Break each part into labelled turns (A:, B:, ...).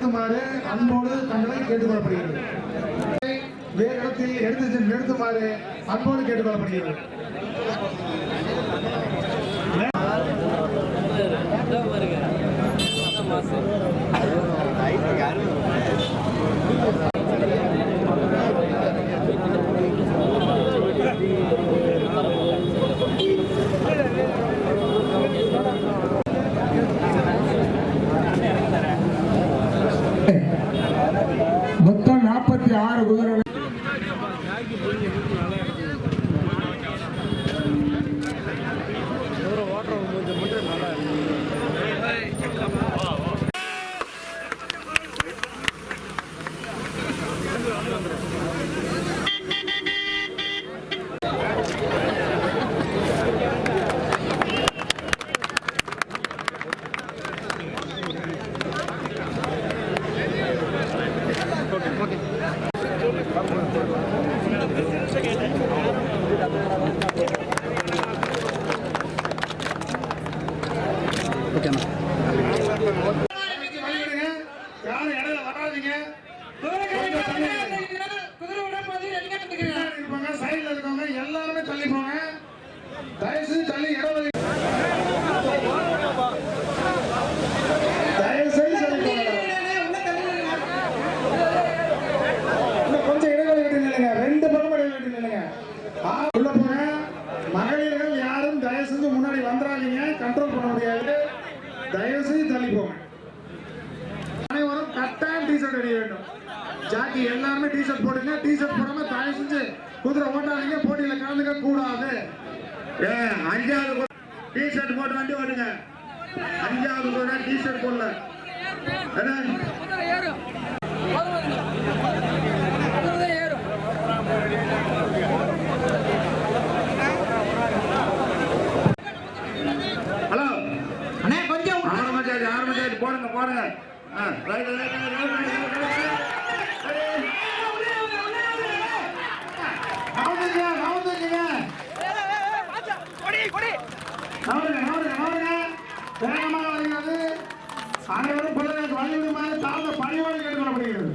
A: நிறுத்துமாறு அன்போடு தங்களை கேட்டுக்கொள்ளப்படுகிறது. வேறு இடத்தில் எடுத்து நிறுத்துமாறு அன்போடு கேட்டுக்கொள்ளப்படுகிறது.
B: மொத்தம் 46 குதிரைகள். எல்லாருமே தள்ளி போங்க. தயவு தள்ளி தயவு கொஞ்சம் இடைவெளி விட்டு நில்லுங்க. 2 பக்கம் இடைவெளி விட்டு நில்லுங்க. உள்ள போங்க. மகளிர்கள் யாரும் தயவு செஞ்சு முன்னாடி வந்துடாதீங்க. கண்ட்ரோல் பண்ண முடியாது. தயவு செஞ்சு தள்ளி போங்க. அனைவரும் கட்டாயம் டிஷர்ட் அடிக்க வேண்டும். ஜாக்கி எல்லாருமே டிஷர்ட் போடுங்க. டிஷர்ட் போடாம தயவு செஞ்சு குதிரை ஓட்டாதீங்க. போட்டியில கலந்துக்க கூடாது. 5வது டிஷர்ட் போட்டு வண்டி ஓடுங்க. 5வது கூட டிஷர்ட் போடல. ஹலோ அண்ணே கொஞ்சம் ஆரம்பிச்சாச்சு போடுங்க போடுங்க. அனைவரும் வள்ளிவிடுமாறு தாழ்ந்த பணியோடு கேட்டுக்கொள்ளப்படுகிறது.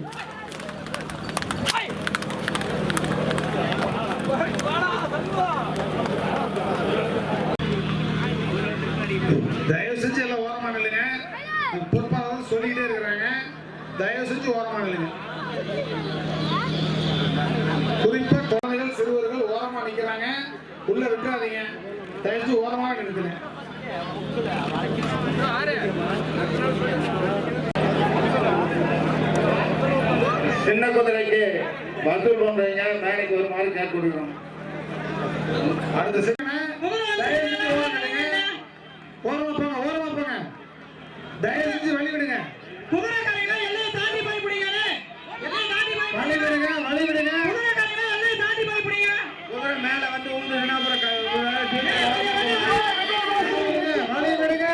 B: தயவு செஞ்சு எல்லாம் ஓரமா நில்லுங்க. பொறுப்பாளர் சொல்லிக்கிட்டே இருக்கிறாங்க. தயவு செஞ்சு ஓரமா நில்லுங்க. குறிப்பா குழந்தைகள் சிறுவர்கள் ஓரமா நிக்கிறாங்க. உள்ள விட்டுறாதீங்க. தயவு செஞ்சு ஓரமா நிறுத்துங்க. சின்ன குதிரைக்கு வசூல் பண்றீங்க. மேடைக்கு ஒரு மாதிரி கேட்டு கொடுக்கணும். அடுத்த ஓரமா போங்க. ஓரமா போங்க. தயவு செஞ்சு வழி விடுங்க. வழி விடுங்க. வழி விடுங்க. குதிரை மேல வந்து உண்டு வழி விடுங்க.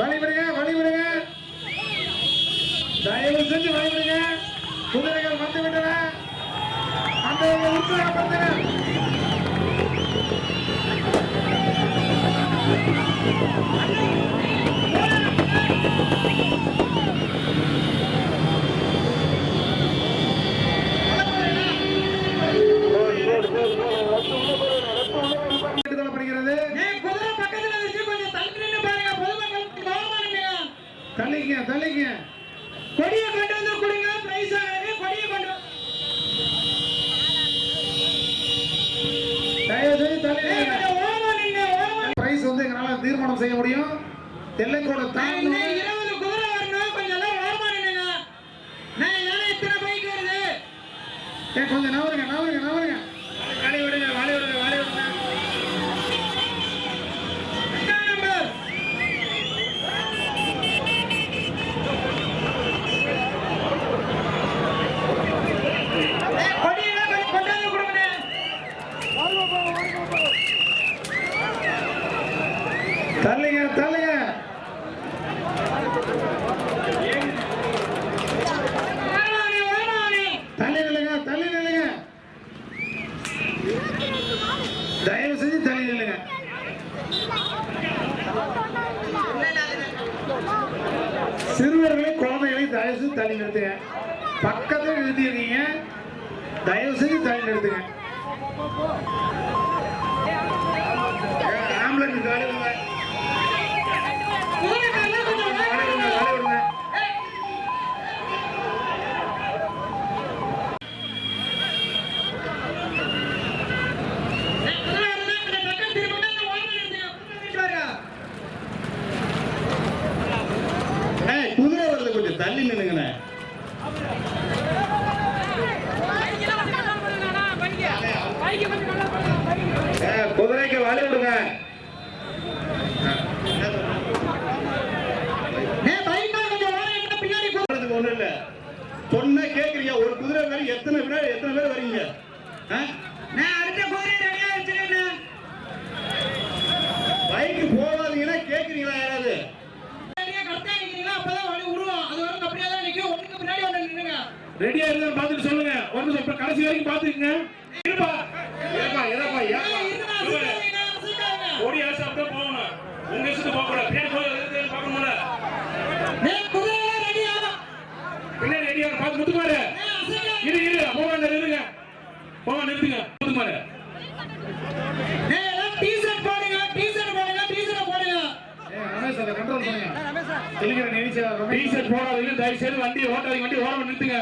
B: வழி விடுங்க. வழி விடுங்க. தயவு செஞ்சு வழி விடுங்க. குதிரைகள் வந்து விட்டன. அந்த உற்சாகப்படுத்துங்க. தள்ளிங்க தள்ளிங்க. கொடியை கொண்டு வந்து கொடுங்க. பிரைஸ் கொடியை கொண்டு தயவு செய்து தள்ளிங்க. பிரைஸ் வந்து எங்களால தீர்மானம் செய்ய முடியும். எல்லைக்கோட தாண்டி 20 குதிரை வரணும். கொஞ்சம் எல்லாம் ஓரமா நில்லுங்க. நான் யாரை இத்தனை பைக் வருது. கொஞ்சம் நவருங்க நவருங்க நவருங்க. வாழை விடுங்க. வாழை விடுங்க. வாழை விடுங்க. தள்ளுங்க தள்ளுங்க. தள்ளி நில்லுங்க. தள்ளி நில்லுங்க. சிறுவர்களை குழந்தைகளை தயவு செய்து தள்ளி நிறுத்துங்க. பக்கத்தில் நிறுத்திருக்கீங்க, தயவு செய்து தள்ளி நிறுத்துங்க. ஆம்புலன்ஸ் காலி விடுங்க. குதிரை வரல, கொஞ்சம் தள்ளி நின்னுங்கண்ணே. குதிரைக்கு வழி விடுங்க. ஒண்ணு இல்ல, சொன்ன கேக்குறீங்க. ஒரு குதிரை மேல எத்தனை பேர் வரீங்க? பைக்கு போகாதீங்கன்னா கேக்குறீங்களா யாராவது? ரெடியா இருந்தா பாத்துட்டு சொல்லுங்க. ஒரு நிமிஷம் கடைசி வரைக்கும் பாத்துக்கங்க. இருப்பா இருப்பா இருப்பா ஓடி ஆசை அப்படியே போகணும். உங்க இஷ்டத்துக்கு போக கூடாது. பின்னாடி போய் பார்க்கணும்ல. பின்னாடி ரெடியா பார்த்து முத்துமாரு இரு போவாங்க. இருங்க போவா நிறுத்துங்க. முத்துமாரு கண்ட்ரோல் பண்ணுங்க. டீஷர்ட் போடாதீங்க, தயவு செய்து வண்டி ஓட்டாதீங்க. வண்டி ஓரமா நிறுத்துங்க.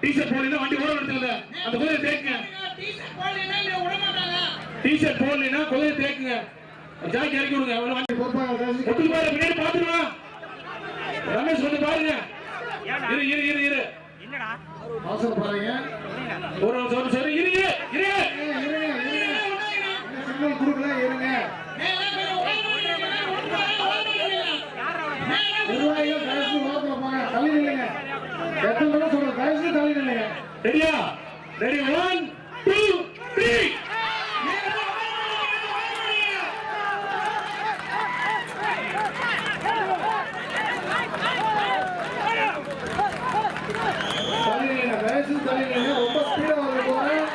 B: டீஷர்ட் போடலைன்னா வண்டி ஓரமா நிறுத்துங்க. அந்த குதிரை தேக்குங்க. டீஷர்ட் போடலைன்னா குதிரை தேக்குங்க. ஜாக்கி இறக்கி விடுங்க. முத்துமாரு பின்னாடி பாத்துருவா. ரமேஷ் வந்து பாருங்க. இரு அவசரப்படுறீங்க. ஒரு சரி இரு சிக்னல் கொடுக்கல. இருங்க. நிர்வாகிகள் கடைசி ஓரத்துல போங்க. தள்ளி நில்லுங்க. எத்தனை தடவை சொல்றேன், கடைசி தள்ளி நில்லுங்க. ரெடியா? ரெடி 1 2 3. ரொம்ப ஸ்பீடா வந்து போறேன்.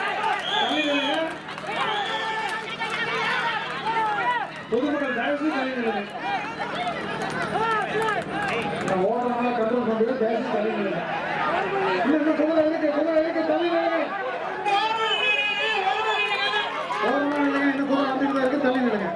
B: பொதுமக்கள் தயவுசெய்து தள்ளி நில்லுங்க. ஓடுறவங்க கண்ட்ரோல் பண்ணுங்க. தயவுசெய்து தள்ளி நில்லுங்க. இன்னும் குதிரை இருக்கு தள்ளி நில்லுங்க. ஓடுறவங்க இன்னும் குதிரை வந்துட்டு இருக்கு, தள்ளி நில்லுங்க.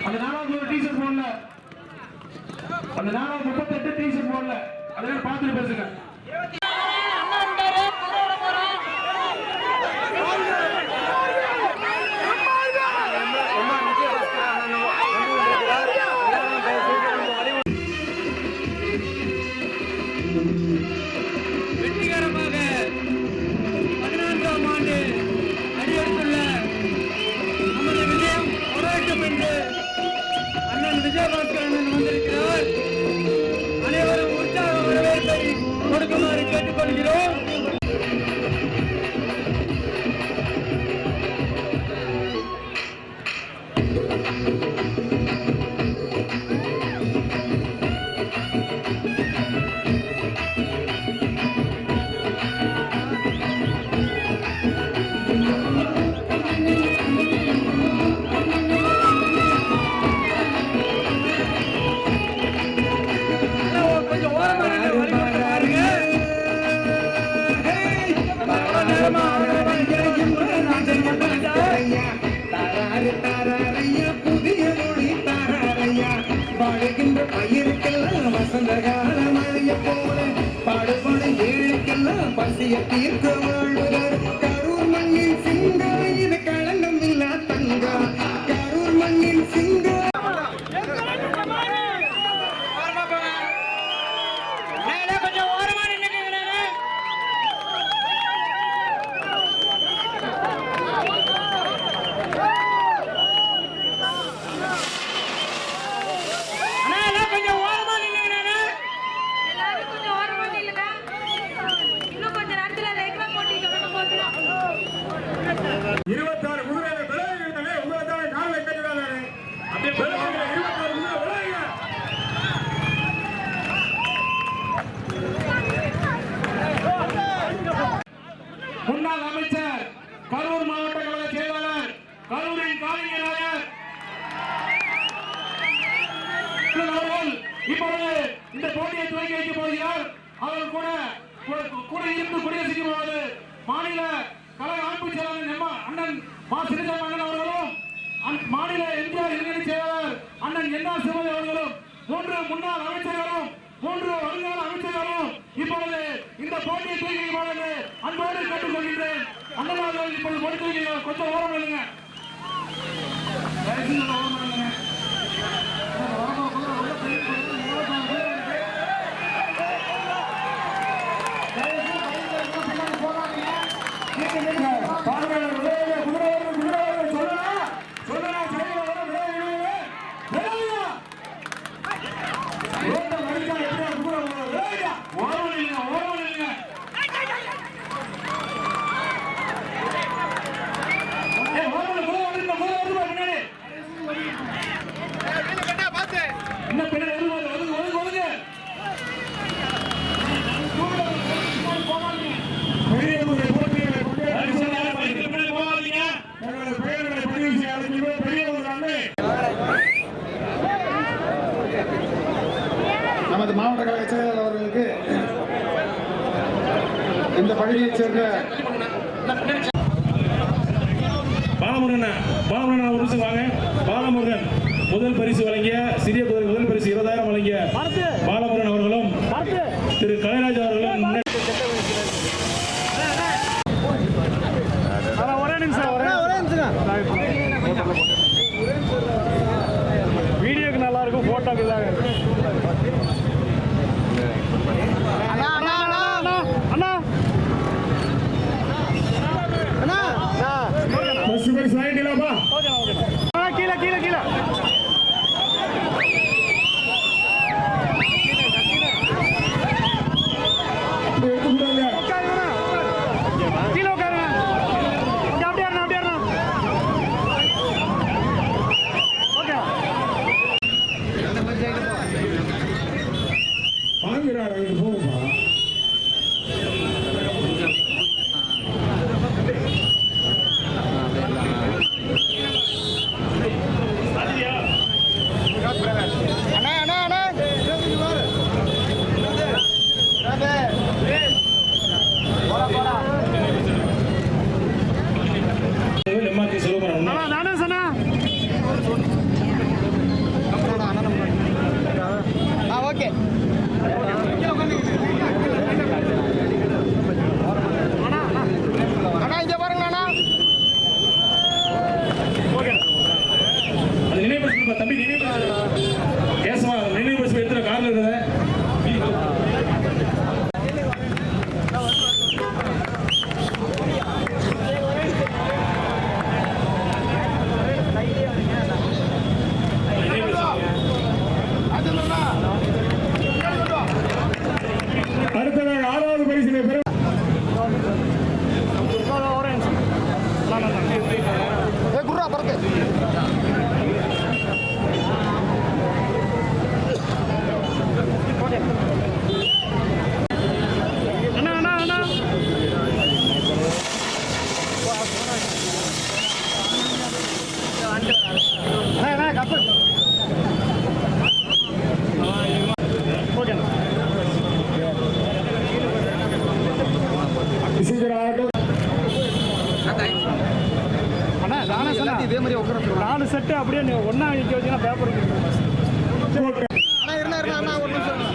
B: அந்த 4 டீஷர்ட் போடல, அந்த 38 டீஷர்ட் போடல, அதெல்லாம் பார்த்துட்டு பேசுங்க.
C: வெற்றிகரமாக 14ஆம் ஆண்டு அடியெடுத்துள்ள யாரு தாராரையா புதிய மொழி தாராரையா வாழுகின்ற பயிருக்கெல்லாம் வசந்த கால மழைய போல பாடுபடும் ஏழைக்கெல்லாம் பசிய தீர்க்க வாழ்கிறார் கரூர் மண்ணின் சிங்கம் இது களங்கம் இல்லா தங்கம் கரூர் மண்ணின் சிங்கம்
D: முன்னாள் அமைச்சர் கரூர் மாவட்ட கழக செயலாளர் கரூரின் காவியராயர் அவர்கள் இப்பொழுது இந்த போட்டியை துவக்கி வைக்கப் போகிறார். அவர் கூட இருந்து குடியரசுக்கு போவது மாநில கழக அமைப்பு செயலாளர் அண்ணன் மா சிறுசாமி அண்ணன் அவர்களும் மாநில எம்ஜிஆர் இளைஞரணி செயலாளர் அண்ணன் என்ஆர் சிவதி அவர்களும் 3 முன்னாள் அமைச்சர்களும் 3 வருங்கால அமைச்சர்களும் இப்பொழுது இந்த போட்டியை தூக்கி வைக்குமாறு அன்போடு கேட்டுக்கொள்கின்றேன். அண்ணன் அவர்கள் இப்பொழுது போட்டி தூக்கி கொஞ்சம் ஓரம் இல்லைங்க.
B: நமது மாவட்ட கழக செயலாளர் அவர்களுக்கு இந்த பகுதியைச் சேர்ந்த
D: பாலமுருகன் ஒரு நிமிஷம் வாங்க. பாலமுருகன் முதல் பரிசு வழங்கிய சிறிய குதிரை முதல் பரிசு 20,000 வழங்கிய பாலமுருகன் அவர்களும் திரு கலைராஜ் அவர்களும் வீடியோக்கு நல்லா இருக்கும், போட்டோக்கு இதாக கீழே கீழே கீழே தம்பி கேசவா நினைவு பஸ் எடுத்துற கார்ல இருந்தது அடுத்த 6வது பரிசினை பெறும்
E: எல்லாத்தையும் இதே மாதிரி உட்கார
B: 4 செட்டு அப்படியே ஒன்றா நிற்க வச்சுன்னா பேப்பர்
E: அண்ணா இருந்தா அண்ணா ஒரு நிமிஷம்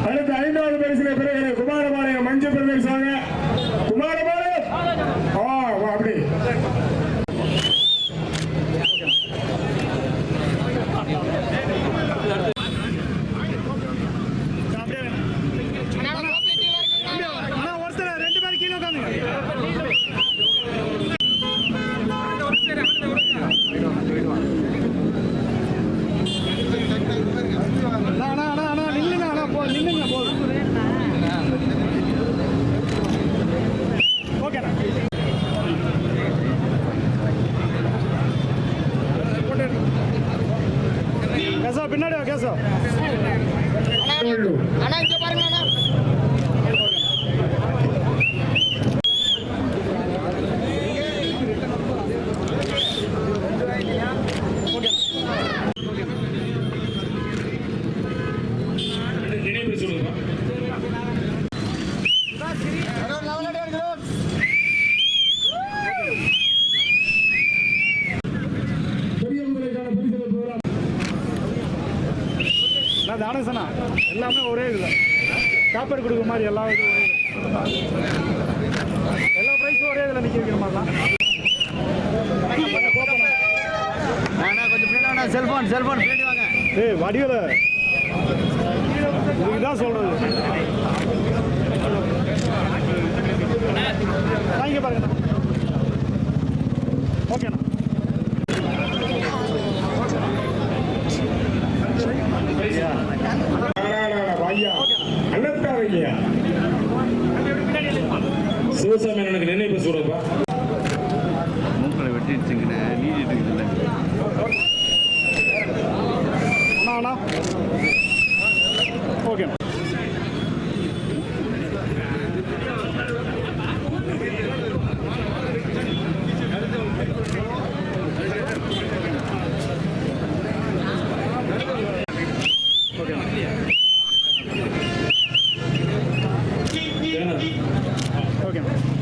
B: அடுத்த 5வது பரிசினை பெறுகிற குமாரபாளையம் மஞ்சள் பிரதேஷ் வாங்க. குமாரபாளையம் அப்படி ஒருத்தர் 2 பேரும் கீழே நில்லுங்க போதும். ஓகேண்ணா கேசா பின்னாடி கேசா
E: அண்ணா இங்க பாருங்க அண்ணா
D: நினைவு சொல்லுங்க
B: தானேசனா எல்லாமே ஒரே இதுதான் காப்பர் கொடுக்குற மாதிரி எல்லா இதுவும் எல்லா ப்ரைஸும் ஒரே இதில் நிற்க வைக்கிற மாதிரி தான்
E: கொஞ்சம் செல்போன் பின்னாடி வாங்க
B: ஏய் வடிவில் இதுதான் சொல்றது வாங்க பாருங்க ஓகேண்ணா
D: சிவசாமி எனக்கு நினைவு சொல்றப்பா
E: மூக்களை வெட்டிடுச்சுங்கண்ணே நீடிட்டு இருக்குதுல்ல
B: அண்ணா ஓகேண்ணா ஓகேண்ணா